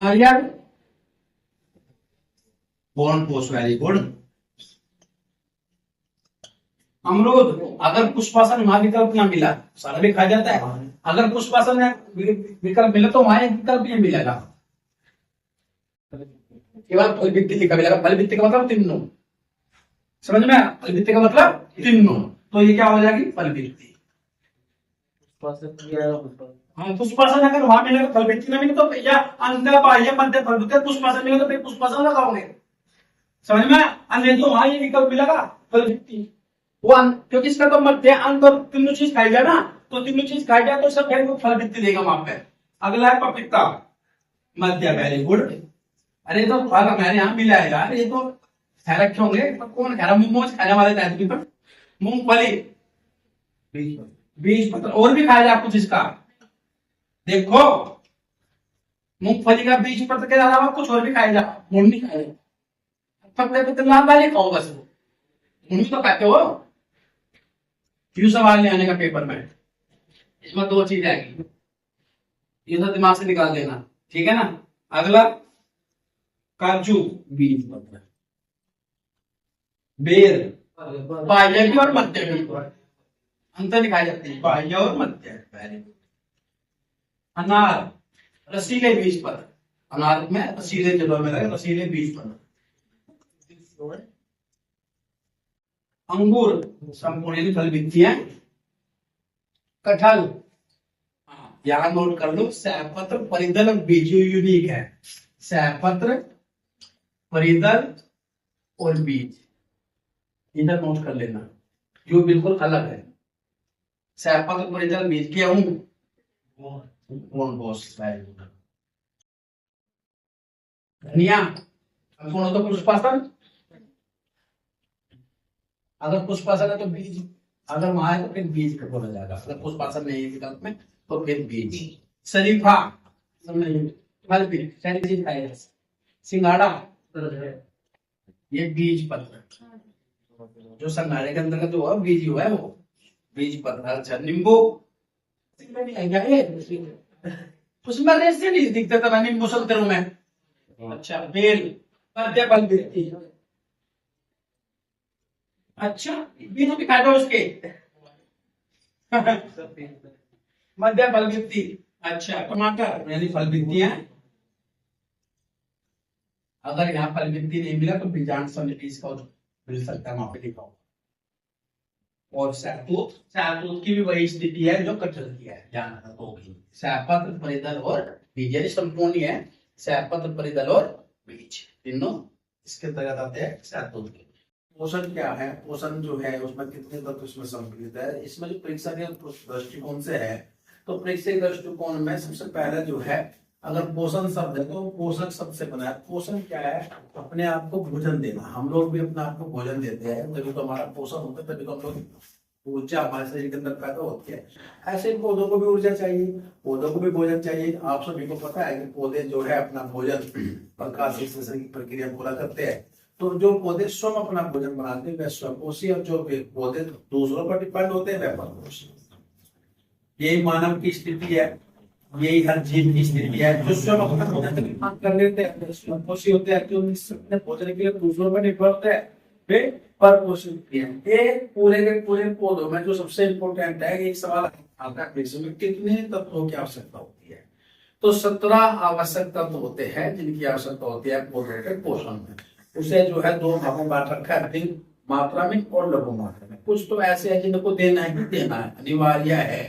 नारियल bone post, very good. अमरूद, अगर पुष्पासन वहां विकल्प ना मिला सारा भी खा जाता है, अगर पुष्पासन में विकल्प मिला तो वहां एक विकल्प भी मिलेगा, केवल फल भित्ति लिखा मिलेगा। फल भित्ति का मतलब तीनों, समझ में आया? फल भित्ति का मतलब तीनों, तो ये क्या हो जाएगी? फल भित्ति। हाँ, पुष्पासन अगर वहां मिलेगा, फल भित्ति ना मिले तो या अंत बाह्य मध्य फल भित्ति, पुष्पासन मिले तो फिर पुष्पासन लगाओगे, समझ में? अन्य तो वहां ये विकल्प मिलेगा फल भित्ति, क्योंकि इसका तो मध्य अंत और तीनों चीज खाई जाए ना, तो तीनों चीज खाई जाए तो सब फल भित्ति देगा वहां पे। अगला है पपीता, मध्य, वेरी गुड। अरे तो फल हमारे यहाँ मिला है यार, ये तो खा रखे होंगे, कौन खा रहा? मोमोज खाने वाले टाइप पर। मूंगफली, बीज पत्र, और भी खाया जाए कुछ इसका? देखो, मूंगफली का बीज पत्र के अलावा कुछ और भी खाया जाए, मुंड नहीं खाया जाए, पत्ते पत्ते नाम वाले खाओ बस, मुंड तो खाते हो। क्यों सवाल नहीं आने का पेपर में? इसमें दो चीज आएगी, ये तो दिमाग से निकाल देना, ठीक है ना? अगला काजू, बीज पत्र, बेर, बाह्य भी और मध्य भी, अंतर दिखाई जाते हैं बाह्य और मध्य। अनार, रसीले बीज पत्र, अनार में रसीले जगह में लगे, रसीले बीज पत्र। अंगूर, संपूर्ण फल भित्ति है। कटहल, यहां नोट कर लो, सहपत्र, परिदल और बीज यूनिक है। सहपत्र, परिदल और बीज, इधर नोट कर लेना, जो बिल्कुल अलग है। सहपत्र, परिदल, बीज, गेहूं, धनिया, तो पुष्पासन, अगर पुष्पासन है तो बीज, अगर वहां है तो फिर बीज का बोला जाएगा, अगर पुष्पासन नहीं है विकल्प में तो फिर बीज। शरीफा, फल भी खाएगा। सिंघाड़ा, ये बीज पत्र, जो संघाड़े के अंदर का जो है बीज हुआ है वो बीज पत्र। अच्छा, नींबू, उसमें रेसे नहीं दिखते था नींबू संतरों में। अच्छा, बेल, मध्य फल भित्ति, अच्छा बीज भी खाते हो उसके मध्य फल भित्ति। अच्छा, टमाटर यानी फल भित्ति है, अगर यहाँ फल भित्ति नहीं मिला तो बीजांड समिति इसका मिल सकता है, वहां पे लिखा होगा। और सहतूत, सहतूत की भी वही स्थिति है जो कटहल की है, ध्यान होगी। सहपत्र, परिदल और बीज, यानी संपूर्ण है सहपत्र, परिदल और बीज, तीनों इसके अंतर्गत आते हैं सहतूत के। पोषण क्या है? पोषण जो है उसमें कितने तत्व इसमें सम्मिलित है? इसमें जो परीक्षा के दृष्टिकोण से है, तो परीक्षा के दृष्टिकोण में सबसे पहले जो है, अगर पोषण शब्द है तो पोषक शब्द से बना है। पोषण क्या है? अपने आप को भोजन देना। हम लोग भी अपने आप को भोजन देते हैं, तभी तो हमारा पोषण होता है, तभी तो हम लोग ऊर्जा हमारे शरीर के अंदर पैदा होती है। ऐसे ही पौधों को भी ऊर्जा चाहिए, पौधों को भी भोजन चाहिए। आप सभी को पता है कि पौधे जो है अपना भोजन प्रकाश संश्लेषण की प्रक्रिया पूरा करते हैं। तो जो पौधे स्वयं अपना भोजन बनाते हैं वह स्वपोषी, और जो पौधे दूसरों पर डिपेंड होते हैं वह परपोषी। यही मानव की स्थिति है, यही हर जीव की स्थिति है, जो स्वयं अपना भोजन कर लेते हैं स्वपोषी होते हैं, जो अपने भोजन के लिए दूसरों पर निर्भर होते हैं वे परपोषी होते हैं। ये पूरे के पूरे पौधों में जो सबसे इम्पोर्टेंट है, एक सवाल आता है इसमें कितने तत्वों की आवश्यकता होती है? तो 17 आवश्यक तत्व होते हैं जिनकी आवश्यकता होती है पौधों के पोषण में। उसे जो है दो भागों में बांट रखा है, अधिक मात्रा में और लघु मात्रा में। कुछ तो ऐसे हैं जिनको देना ही देना है, अनिवार्य है,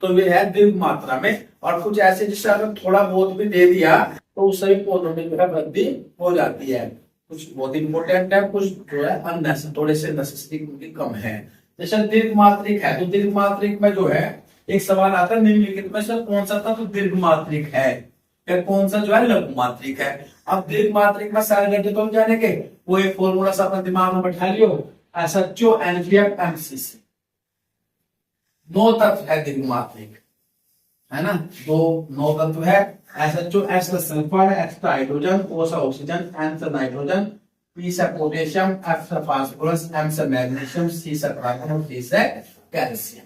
तो वे है दीर्घ मात्रा में, और कुछ ऐसे जिससे अगर थोड़ा बहुत भी दे दिया तो उससे भी पौधों में जो है वृद्धि हो जाती है। कुछ बहुत इंपोर्टेंट है, कुछ जो है अननेसेसरी, थोड़े से नेसेसिटी कम है। जैसे दीर्घ मात्रिक है, तो दीर्घ मात्रिक में जो है एक सवाल आता है, निम्नलिखित में से कौन सा तत्व दीर्घ मात्रिक है या कौन सा जो है लघु मात्रिक है? अब दीर्घ मात्रिक में सारे घटक तो जानेंगे, वो एक फॉर्मूला सा अपने दिमाग में बैठा लियो, SHO NPF MCC। 9 तत्व है दीर्घ मात्रिक, है ना? 9 तत्व है। SHO, S sulphur, H hydrogen, O से ऑक्सीजन, N से नाइट्रोजन, P से पोटेशियम, F से फास्फोरस, M से मैग्नीशियम, C से कार्बन और D से कैल्शियम।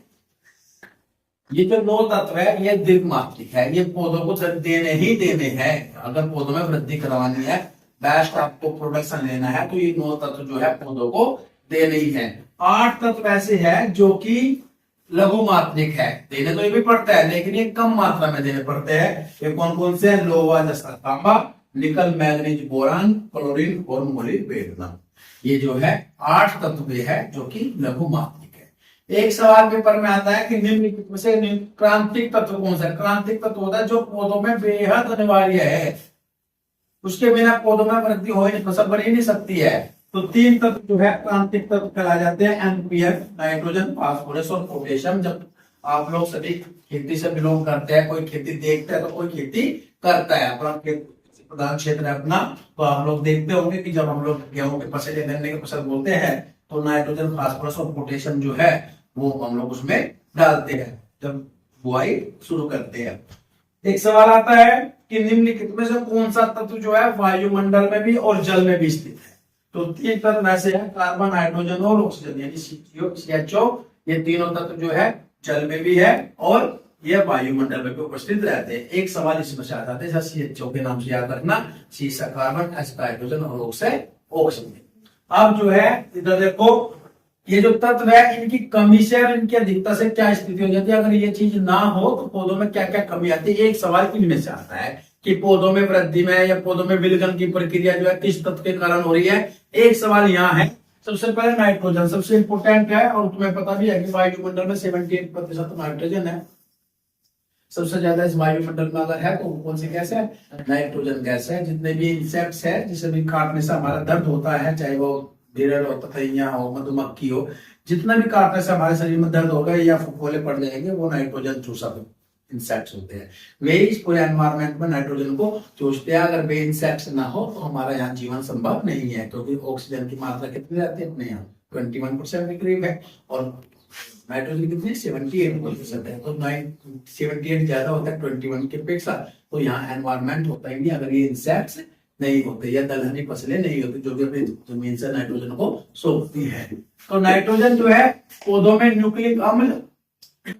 ये जो 9 तत्व है ये द्विमात्रिक है, ये पौधों को देने ही देने हैं। अगर पौधों में वृद्धि करवानी है, बेस्ट आपको प्रोडक्शन लेना है, तो ये 9 तत्व जो है पौधों को देने ही है। 8 तत्व ऐसे है जो कि लघु मात्रिक है, देने तो ये भी पड़ता है लेकिन ये कम मात्रा में देने पड़ते हैं। ये कौन कौन से हैं? लोहा जैसा तांबा, निकल, मैग्नीज, बोरान, क्लोरीन और मोलिब्डेनम। ये जो है 8 तत्व है जो कि लघु मात्रिक है। एक सवाल पेपर में आता है कि निम्नलिखित में से क्रांतिक तत्व कौन सा है? क्रांतिक तत्व होता है जो पौधों में बेहद अनिवार्य है, उसके बिना पौधों में वृद्धि हो ही फसल बन ही नहीं सकती है। तो 3 तत्व जो है क्रांतिक तत्व कहलाए जाते हैं, एनपीएफ, नाइट्रोजन, फास्फोरस और पोटेशियम। जब आप लोग सभी खेती से बिलोंग करते हैं, कोई खेती देखता है तो कोई खेती करता है, अपना प्रधान क्षेत्र है अपना, तो आप लोग देखते होंगे कि जब हम लोग गेहूं के फसल या गन्ने के फसल बोलते हैं तो नाइट्रोजन, फास्फोरस और पोटेशियम जो है वो हम लोग उसमें डालते हैं जब बुआई शुरू करते हैं। एक सवाल आता है कि निम्नलिखित में से कौन सा तत्व जो है वायुमंडल में भी और जल में भी स्थित है? तो 3 तत्व ऐसे है, कार्बन, हाइड्रोजन और ऑक्सीजन, यानी CH2। ये तीनों तत्व जो है जल में भी है और ये वायुमंडल में भी उपस्थित रहते हैं। एक सवाल इसमें से आ जाता है, जैसे CH2 के नाम से याद रखना, C सा कार्बन, H का हाइड्रोजन और O से ऑक्सीजन। अब जो है इधर देखो, ये जो तत्व है इनकी कमी से और इनकी अधिकता से क्या स्थिति हो जाती है? अगर ये चीज ना हो तो पौधों में क्या क्या कमी आती है? एक सवाल इनमें से आता है कि पौधों में वृद्धि में या पौधों में विलयन की प्रक्रिया जो है किस तत्व के कारण हो रही है? एक सवाल यहाँ है। सबसे पहले नाइट्रोजन सबसे इंपोर्टेंट है, और तुम्हें पता भी है कि वायुमंडल में 78% नाइट्रोजन है। सबसे ज्यादा इस वायुमंडल में अगर है तो कौन सी गैस है? नाइट्रोजन गैस है। जितने भी इंसेक्ट्स है, जिसे भी काटने से हमारा दर्द होता है, चाहे वो बिरड़ हो, ततैया हो, मधुमक्खी हो, जितना भी काटने से हमारे शरीर में दर्द होगा या फफोले पड़ जाएंगे, वो नाइट्रोजन चूसा इंसेक्ट्स होते हैं। वे इस पूरे एनवायरमेंट में नाइट्रोजन को चूसते हैं। अगर वे इंसेक्ट्स ना हो तो हमारा यहाँ जीवन संभव नहीं है, क्योंकि ऑक्सीजन की मात्रा कितनी रहती है अपने यहाँ? 21% के करीब है, और नाइट्रोजन कितनी? 78% है। तो 78 ज्यादा होता है 21 के अपेक्षा। तो यहाँ एनवायरमेंट होता ही नहीं अगर ये इंसेक्ट्स नहीं होते या दलहनी फसलें नहीं होती जो कि अपनी जमीन से नाइट्रोजन को सोखती है। तो नाइट्रोजन जो है पौधों में न्यूक्लिक अम्ल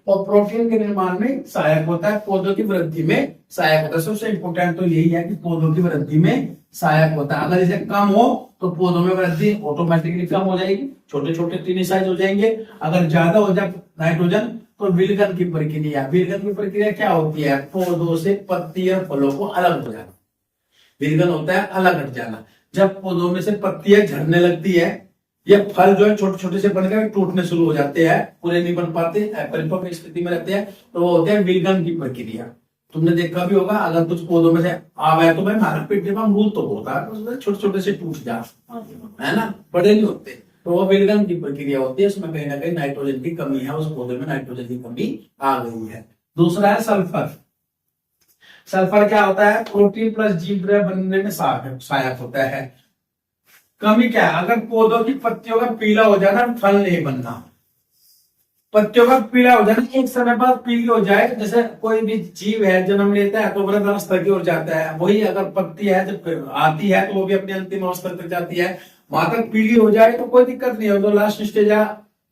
और प्रोटीन के निर्माण में सहायक होता है, पौधों की वृद्धि में सहायक होता है। सबसे इंपोर्टेंट तो यही है कि पौधों की वृद्धि में सहायक होता है। अगर इसे कम हो तो पौधों में वृद्धि ऑटोमेटिकली कम हो जाएगी, छोटे छोटे टीनी साइज हो जाएंगे। अगर ज्यादा हो जाए नाइट्रोजन तो विलयन की प्रक्रिया, विलयन की प्रक्रिया क्या होती है? पौधों से पत्ती और फलों को अलग हो जाना। विलयन होता है अलग हट जाना। जब पौधों में से पत्तियां झड़ने लगती है, ये फल जो है छोटे छोटे से बनकर टूटने शुरू हो जाते हैं, पूरे नहीं बन पाते, परिपक्व स्थिति में रहते हैं, तो वो होते हैं विलयन की प्रक्रिया। तुमने देखा भी होगा, अगर कुछ पौधों में से आवे तो भाई हमारा पेट में अमरूद तो होता है, छोटे छोटे से टूट जा, है ना, बड़े नहीं होते। तो वो विलयन की प्रक्रिया होती है, उसमें कहीं ना कहीं नाइट्रोजन की कमी है, उस पौधे में नाइट्रोजन की कमी आ गई है। दूसरा है सल्फर। सल्फर क्या होता है? प्रोटीन प्लस जीवद्रव्य बनने में सहायक होता है। कमी क्या है? अगर पौधों की पत्तियों का पीला हो जाना, फल नहीं बनना। पत्तियों का पीला हो जाना, एक समय बाद पीली हो जाए, जैसे कोई भी जीव है जन्म लेता है तो वृद्ध अवस्था की ओर जाता है, वही अगर पत्ती है जब आती है तो वो भी अपनी अंतिम अवस्था तक जाती है, वहां तक पीली हो जाए तो कोई दिक्कत नहीं है। तो लास्ट स्टेज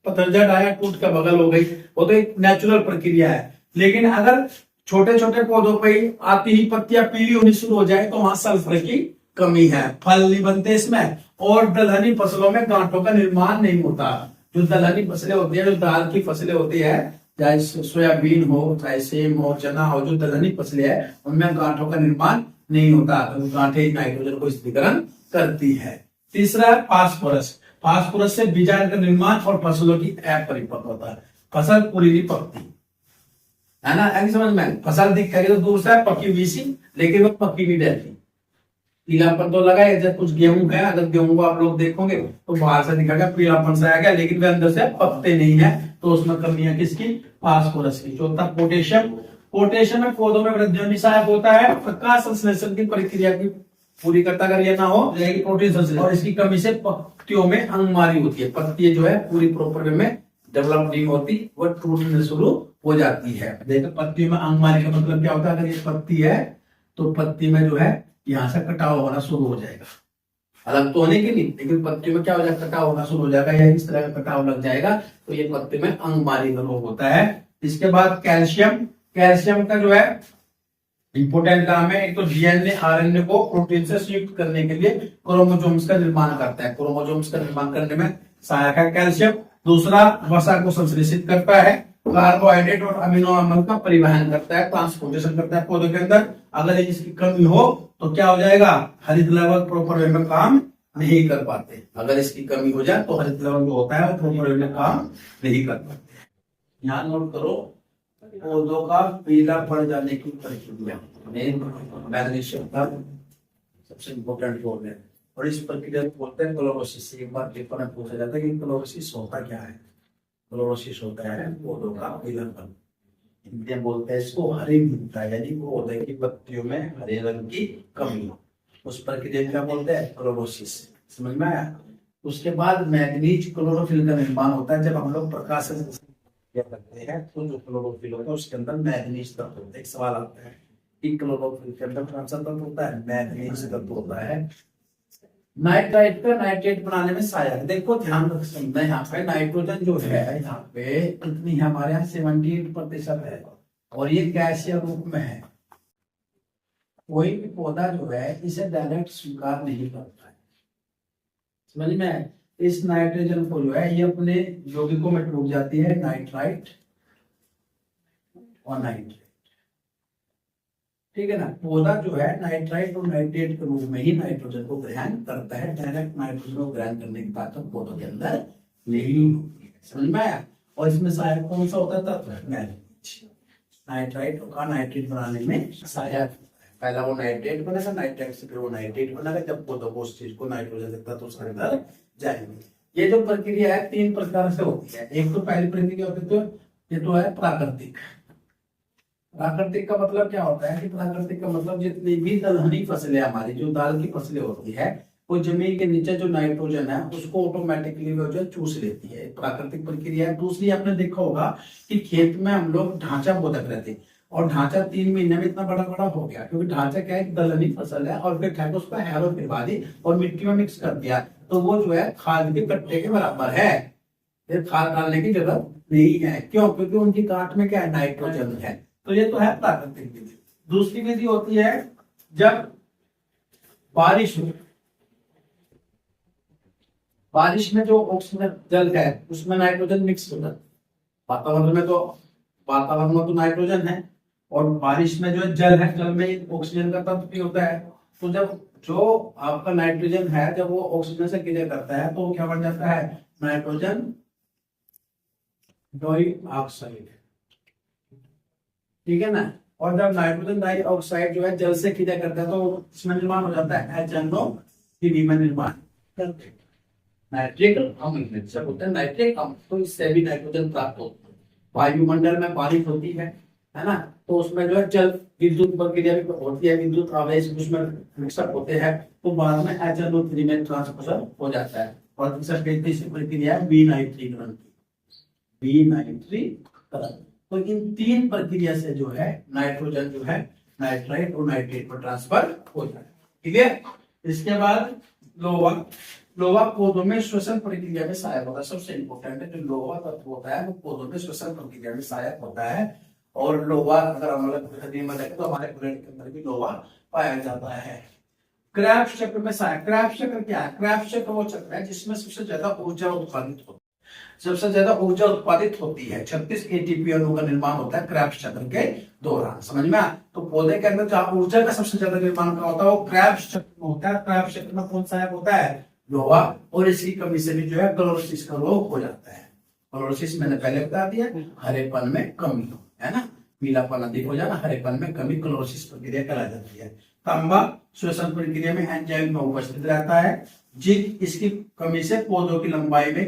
पतझड़ आया, टूट का बगल हो गई, वो तो एक नेचुरल प्रक्रिया है। लेकिन अगर छोटे छोटे पौधों पर ही आती ही पत्तियां पीली होनी शुरू हो जाए तो वहां सल्फर की कमी है, फल नहीं बनते इसमें, और दलहनी फसलों में गांठों का निर्माण नहीं होता। जो दलहनी फसलें होती है, जो दाल की फसलें होती है, चाहे सोयाबीन हो, चाहे सेम हो, चना हो, जो दलहनी फसलें है उनमें गांठों का निर्माण नहीं होता, तो गांठें नाइट्रोजन को स्थिरीकरण करती है। तीसरा है फास्फोरस। फास्फोरस से बीजाणु का निर्माण और फसलों की अपरिपक्वता, फसल पूरी नहीं पकती, है ना, ऐसी समझ में। फसल दिखेगी तो दूसरा पकी हुई सी, लेकिन वो पकी नहीं रहती। पीलापन तो लगा है, जब कुछ गेहूं है, अगर गेहूं को आप लोग देखोगे तो बाहर से दिखेगा पीलापन सा आएगा, लेकिन वे अंदर से पकते नहीं है, तो उसमें कमी है किसकी? फास्फोरस की। चौथा पोटेशियम। पोटेशियम में पौधों में वृद्धि में सहायक होता है, प्रकाश संश्लेषण की प्रक्रिया की पूरी करता, अगर ये ना हो जाएगी प्रोटीन संश्लेषण, और इसकी कमी से पत्तियों में अंगमारी होती है, पत्ती जो है पूरी प्रॉपर वे में डेवलप नहीं होती, वो टूटने शुरू हो जाती है। देखो पत्तियों में अंगमारी का मतलब क्या होता है? अगर ये पत्ती है तो पत्ती में जो है यहाँ से कटाव होना शुरू हो जाएगा, अलग तो होने की नहीं, लेकिन पत्तियों में क्या हो जाएगा? कटाव होना शुरू हो जाएगा, या इस तरह का कटाव लग जाएगा, तो ये पत्ती में अंगमारी का रोग होता है। इसके बाद कैल्शियम, कैल्शियम का जो है इंपोर्टेंट काम है, एक तो डीएनए आरएनए को प्रोटीन से संयुक्त करने के लिए क्रोमोसोम्स का निर्माण करता है, क्रोमोसोम्स का निर्माण करने में सहायक है कैल्शियम। दूसरा, वसा को संश्लेषित करता है, कार्बोहाइड्रेट और अमीनो अम्ल का परिवहन करता है, ट्रांसपोर्टेशन करता है पौधों के अंदर। अगर इसकी कमी हो तो क्या हो जाएगा, हरित लवक प्रॉपर वे में काम नहीं कर पाते। अगर इसकी कमी हो जाए तो हरित लवक जो होता है वो प्रॉपर वे में काम नहीं कर पाते। ध्यान नोट करो, पौधों का पीला पड़ जाने की प्रक्रिया मैग्नीशियम का सबसे इंपॉर्टेंट रोल है, और इस प्रक्रिया को बोलते हैं क्लोरोसिस। एक बार पेपर में पूछा जाता है कि क्लोरोसिस होता क्या है। क्लोरोसिस होता है पौधों का पीलापन, हिंदी में बोलते हैं इसको हरी भिन्नता, यानी पौधे की पत्तियों में हरे रंग की कमी, उस प्रक्रिया क्या बोलते हैं, क्लोरोसिस। समझ में आया। उसके बाद मैग्नीज क्लोरोफिल का निर्माण होता है। जब हम लोग प्रकाश करते हैं तो जो क्लोरोफिल होता है उसके अंदर मैग्नीज तत्व होता है। एक सवाल आता है कि क्लोरोफिल के अंदर कौन सा तत्व होता है, मैग्नीज तत्व होता है। नाइट्राइट का नाइट्रेट बनाने में सहायक, देखो ध्यान रख सकते हैं, यहाँ पे नाइट्रोजन जो है यहाँ पे कितनी हमारे यहाँ 78% है, और ये गैसीय रूप में है। कोई भी पौधा जो है इसे डायरेक्ट स्वीकार नहीं करता है, समझ में। इस नाइट्रोजन को जो है ये अपने यौगिकों में टूट जाती है, नाइट्राइट और नाइट्रेट, ठीक है ना। पौधा जो है नाइट्राइट और नाइट्रेट के रूप में ही नाइट्रोजन को ग्रहण करता है, डायरेक्ट नाइट्रोजन को ग्रहण करने की ताकत पौधों के अंदर नहीं होती है, समझ में आया। और इसमें सहायक कौन सा होता है तत्व, मैग्नीज। नाइट्राइट का नाइट्रेट बनाने में सहायक, पहला वो नाइट्रेट बनेगा, नाइट्रेट से फिर वो नाइट्रेट बनेगा। जब पौधों को उस चीज को नाइट्रोजन लगता है तो उसके अंदर जाएंगे। ये जो प्रक्रिया है 3 प्रकार से होती है। एक तो पहली प्रक्रिया होती है तो ये तो है प्राकृतिक। प्राकृतिक का मतलब क्या होता है कि प्राकृतिक का मतलब जितनी भी दलहनी फसलें हमारी जो दाल की फसलें होती है वो जमीन के नीचे जो नाइट्रोजन है उसको ऑटोमेटिकली वो जो चूस लेती है, प्राकृतिक प्रक्रिया है। दूसरी आपने देखा होगा कि खेत में हम लोग ढांचा बोदक रहे थे और ढांचा 3 महीने में इतना बड़ा बड़ा हो गया, क्योंकि ढांचा क्या है, दलहनी फसल है, और फिर उस पर हैरो फिरवा दी और मिट्टी में मिक्स कर दिया, तो वो जो है खाद के कट्टे के बराबर है, फिर खाद डालने की जरूरत नहीं है। क्यों, क्योंकि उनकी काट में क्या है, नाइट्रोजन है। तो ये तो है प्राकृतिक विधि। दूसरी विधि होती है जब बारिश हो, बारिश में जो ऑक्सीजन जल है उसमें नाइट्रोजन मिक्स हो जाता है। वातावरण में तो नाइट्रोजन है, और बारिश में जो जल है, जल में ऑक्सीजन का तत्व भी होता है। तो जब जो आपका नाइट्रोजन है जब वो ऑक्सीजन से क्रिया करता है तो क्या बन जाता है, नाइट्रोजन डाइऑक्साइड, ठीक है ना। और जब नाइट्रोजन डाइऑक्साइड जो है जल से क्रिया करता है तो इसमें निर्माण हो जाता है HNO3 में निर्माण करते हैं नाइट्रिक अम्ल, जब होता है नाइट्रिक अम्ल तो इससे भी नाइट्रोजन प्राप्त होता है। वायुमंडल में बारिश होती है ना, तो उसमें जो है जल विद्युत प्रक्रिया भी होती है, विद्युत आवेश उसमें मिक्सअप होते हैं, तो बाद में HNO3 में ट्रांसफर हो जाता है। और तीसरी प्रक्रिया है विनाइट्रीकरण की, विनाइट्रीकरण। तो इन 3 प्रक्रिया से जो है नाइट्रोजन जो है नाइट्राइट और नाइट्रेट पर ट्रांसफर हो जाता है, ठीक है। इसके बाद लोहा पौधों में श्वसन प्रक्रिया में सहायक होता है। सबसे इंपॉर्टेंट है जो लोहा तत्व होता है वो पौधों में श्वसन प्रक्रिया में सहायक होता है। और लोहा अगर हम में देखें तो हमारे ब्रेन के अंदर भी लोहा पाया जाता है। क्रेब्स चक्र में सहायक, क्रेब्स चक्र क्या है, क्रेब्स चक्र वो चक्र है जिसमें सबसे ज्यादा ऊर्जा उत्पादित होती है, सबसे ज्यादा ऊर्जा उत्पादित होती है। 36 ATP अणु का निर्माण होता है क्रेब्स चक्र के दौरान, समझ में। तो पौधे के अंदर जहाँ ऊर्जा का सबसे ज्यादा निर्माण का होता है वो क्रेब्स चक्र में होता है। क्रेब्स चक्र में कौन सहायक होता है, लोहा। और इसकी कमी से भी जो है क्लोरोसिस का रोग हो जाता है। क्लोरोसिस मैंने पहले बता दिया, हरेपन में कमी हो, है ना, पीलापन अधिक हो जाना, हरेपन में कमी, क्लोरोसिस प्रक्रिया करा जाती है। तांबा श्वसन प्रक्रिया में एंजाइम में उपस्थित रहता है। जिंक इसकी कमी से पौधों की लंबाई में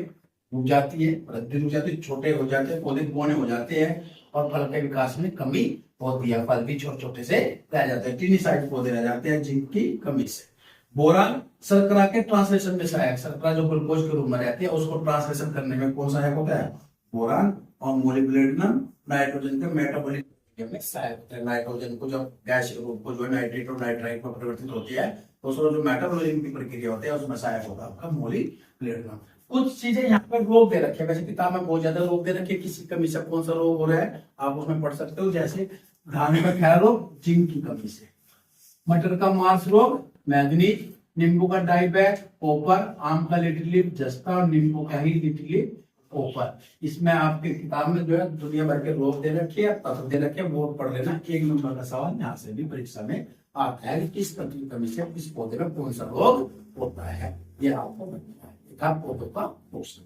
रुक जाती है, वृद्धि रुक जाती है, छोटे हो जाते हैं पौधे, बौने हो जाते हैं, और फल के विकास में कमी होती है, फल भी छोटे छोटे से रह जाते हैं, टीनी साइज पौधे रह जाते हैं जिंक की कमी से। बोरान शर्करा के ट्रांसलेशन में सहायक, शर्करा जो ग्लूकोज के रूप में रहती है उसको ट्रांसलेशन करने में कौन सहायक होता है, बोरान। और मोलिब्डेनम नाइट्रोजन के मेटाबॉलिक ये मिक्स है नाइट्रोजन को जब गैस को जो नाइट्रेट और नाइट्राइट में परिवर्तित होती है तो उसमें जो मेटाबॉलिज्म की प्रक्रिया होती है उसमें सहायक होगा आपका मोलिक्यूलर। कुछ चीजें यहाँ पे रोग दे रखे हैं, वैसे किताब में बहुत ज्यादा रोग दे रखे हैं, किसी कमी से कौन सा रोग हो रहा है आप उसमें पढ़ सकते हो, जैसे धान में खैर रोग जिंक की कमी से, मटर का मांस रोग मैग्नीज, नींबू का डाइबैक कॉपर, आम का लिटिल लीफ जस्ता और नींबू का ही लिटिल लीफ कॉपर। इसमें आपके किताब में जो है दुनिया भर के रोग दे रखे हैं, तत्व दे रखे हैं, वो पढ़ लेना। 1 नंबर का सवाल यहाँ से भी परीक्षा में आता है, किस तत्व की कमी से किस पौधे में कौन सा रोग होता है, ये आपको बताना है। पौधों का पोषण